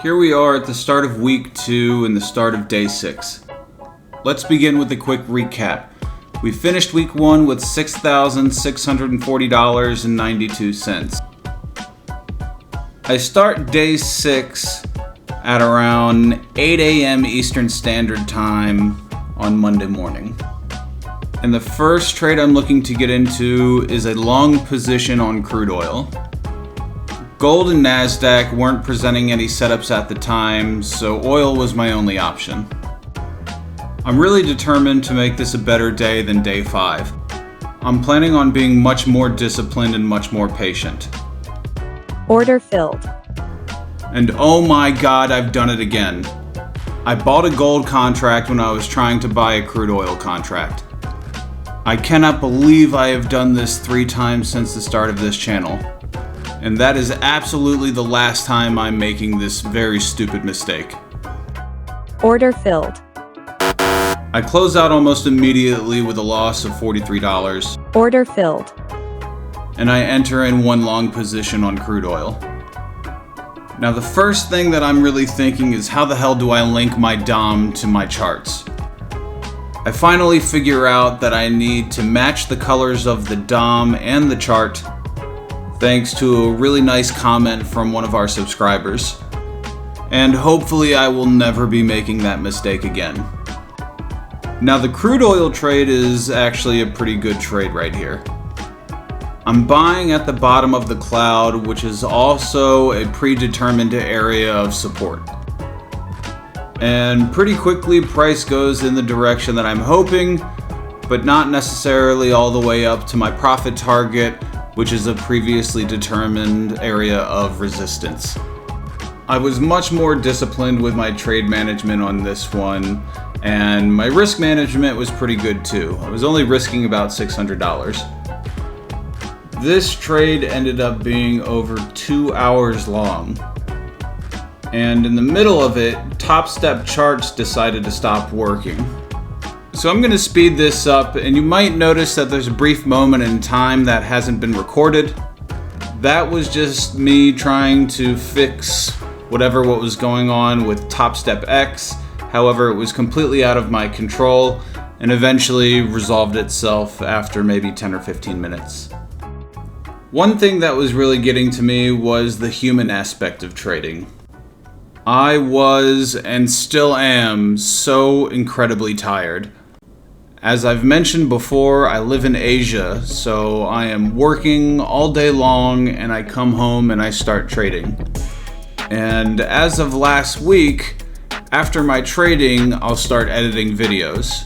Here we are at the start of week 2 and the start of day 6. Let's begin with a quick recap. We finished week 1 with $6,640.92. I start day 6 at around 8 a.m. Eastern Standard Time on Monday morning. And the first trade I'm looking to get into is a long position on crude oil. Gold and Nasdaq weren't presenting any setups at the time, so oil was my only option. I'm really determined to make this a better day than day 5. I'm planning on being much more disciplined and much more patient. Order filled. And oh my god, I've done it again. I bought a gold contract when I was trying to buy a crude oil contract. I cannot believe I have done this 3 times since the start of this channel. And that is absolutely the last time I'm making this very stupid mistake. Order filled. I close out almost immediately with a loss of $43. Order filled. And I enter in one long position on crude oil. Now the first thing that I'm really thinking is how the hell do I link my DOM to my charts? I finally figure out that I need to match the colors of the DOM and the chart, thanks to a really nice comment from one of our subscribers. And hopefully I will never be making that mistake again. Now the crude oil trade is actually a pretty good trade right here. I'm buying at the bottom of the cloud, which is also a predetermined area of support. And pretty quickly price goes in the direction that I'm hoping, but not necessarily all the way up to my profit target, which is a previously determined area of resistance. I was much more disciplined with my trade management on this one, and my risk management was pretty good too. I was only risking about $600. This trade ended up being over 2 hours long. And in the middle of it, Topstep charts decided to stop working. So I'm going to speed this up, and you might notice that there's a brief moment in time that hasn't been recorded. That was just me trying to fix what was going on with TopstepX. However, it was completely out of my control and eventually resolved itself after maybe 10 or 15 minutes. One thing that was really getting to me was the human aspect of trading. I was, and still am, so incredibly tired. As I've mentioned before, I live in Asia, so I am working all day long and I come home and I start trading. And as of last week, after my trading, I'll start editing videos.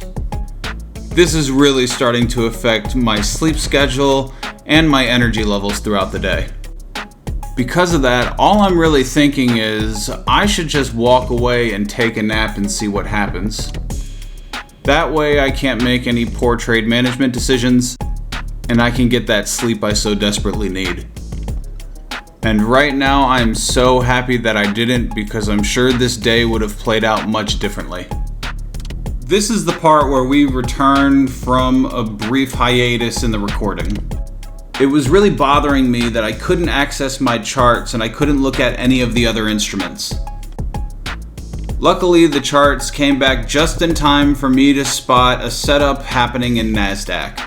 This is really starting to affect my sleep schedule and my energy levels throughout the day. Because of that, all I'm really thinking is I should just walk away and take a nap and see what happens. That way I can't make any poor trade management decisions, and I can get that sleep I so desperately need. And right now I'm so happy that I didn't, because I'm sure this day would have played out much differently. This is the part where we return from a brief hiatus in the recording. It was really bothering me that I couldn't access my charts and I couldn't look at any of the other instruments. Luckily, the charts came back just in time for me to spot a setup happening in Nasdaq.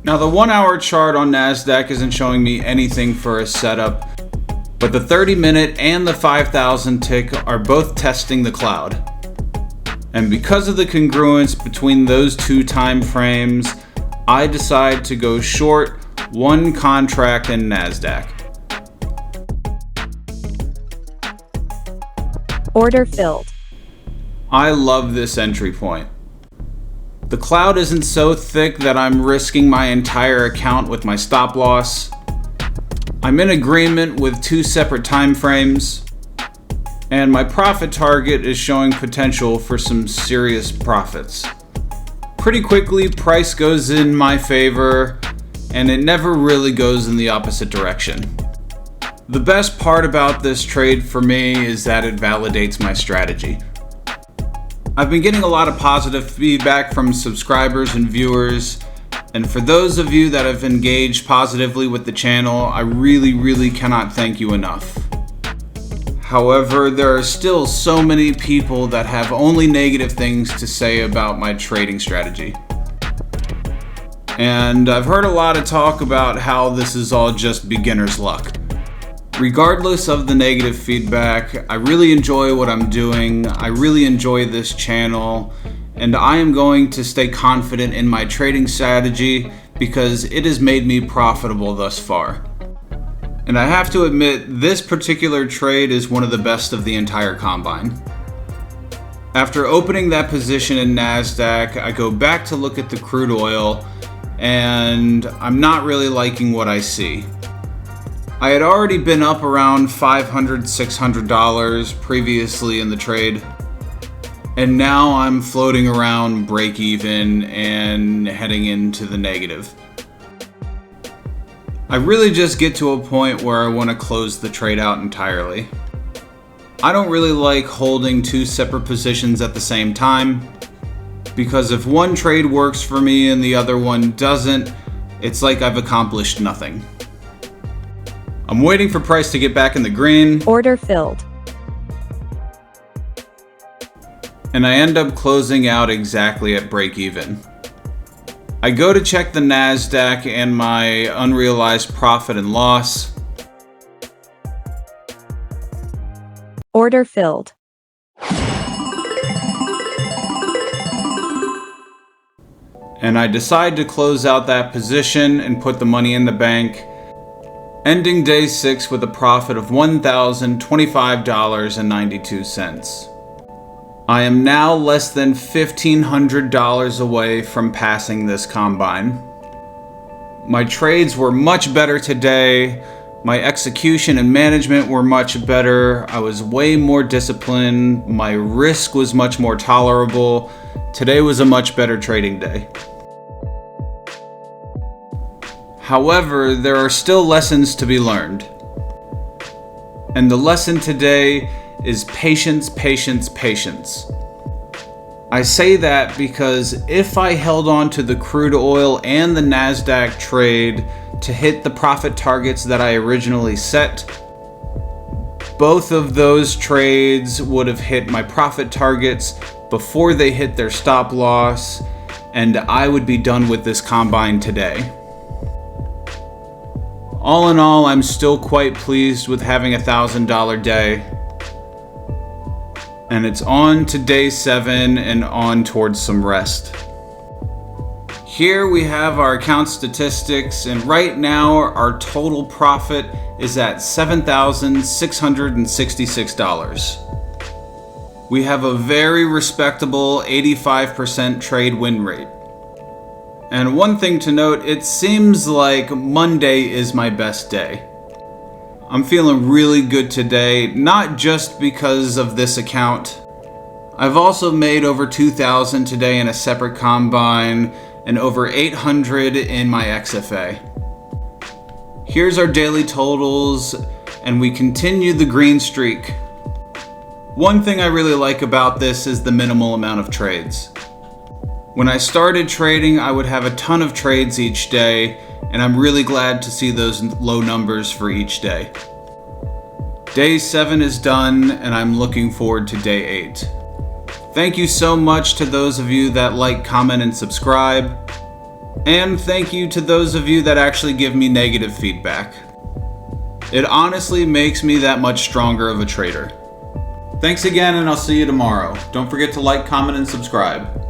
Now the 1 hour chart on Nasdaq isn't showing me anything for a setup, but the 30-minute and the 5,000 tick are both testing the cloud. And because of the congruence between those 2 time frames, I decide to go short 1 contract in Nasdaq. Order filled. I love this entry point. The cloud isn't so thick that I'm risking my entire account with my stop loss. I'm in agreement with 2 separate time frames, and my profit target is showing potential for some serious profits. Pretty quickly, price goes in my favor, and it never really goes in the opposite direction. The best part about this trade for me is that it validates my strategy. I've been getting a lot of positive feedback from subscribers and viewers, And for those of you that have engaged positively with the channel, I really cannot thank you enough. However, there are still so many people that have only negative things to say about my trading strategy. And I've heard a lot of talk about how this is all just beginner's luck. Regardless of the negative feedback, I really enjoy what I'm doing. I really enjoy this channel, and I am going to stay confident in my trading strategy because it has made me profitable thus far. And I have to admit, this particular trade is one of the best of the entire combine. After opening that position in Nasdaq, I go back to look at the crude oil, and I'm not really liking what I see. I had already been up around $500, $600 previously in the trade, and now I'm floating around break even and heading into the negative. I really just get to a point where I want to close the trade out entirely. I don't really like holding two separate positions at the same time, because if one trade works for me and the other one doesn't, it's like I've accomplished nothing. I'm waiting for price to get back in the green. Order filled. And I end up closing out exactly at break even. I go to check the Nasdaq and my unrealized profit and loss. Order filled. And I decide to close out that position and put the money in the bank, ending day 6 with a profit of $1,025.92. I am now less than $1,500 away from passing this combine. My trades were much better today. My execution and management were much better. I was way more disciplined. My risk was much more tolerable. Today was a much better trading day. However, there are still lessons to be learned. And the lesson today is patience, patience, patience. I say that because if I held on to the crude oil and the Nasdaq trade to hit the profit targets that I originally set, both of those trades would have hit my profit targets before they hit their stop loss, and I would be done with this combine today. All in all, I'm still quite pleased with having a $1,000 day. And it's on to day 7 and on towards some rest. Here we have our account statistics, and right now our total profit is at $7,666. We have a very respectable 85% trade win rate. And one thing to note, it seems like Monday is my best day. I'm feeling really good today, not just because of this account. I've also made over 2,000 today in a separate combine and over 800 in my XFA. Here's our daily totals, and we continue the green streak. One thing I really like about this is the minimal amount of trades. When I started trading, I would have a ton of trades each day, and I'm really glad to see those low numbers for each day. Day 7 is done, and I'm looking forward to day 8. Thank you so much to those of you that like, comment, and subscribe. And thank you to those of you that actually give me negative feedback. It honestly makes me that much stronger of a trader. Thanks again, and I'll see you tomorrow. Don't forget to like, comment, and subscribe.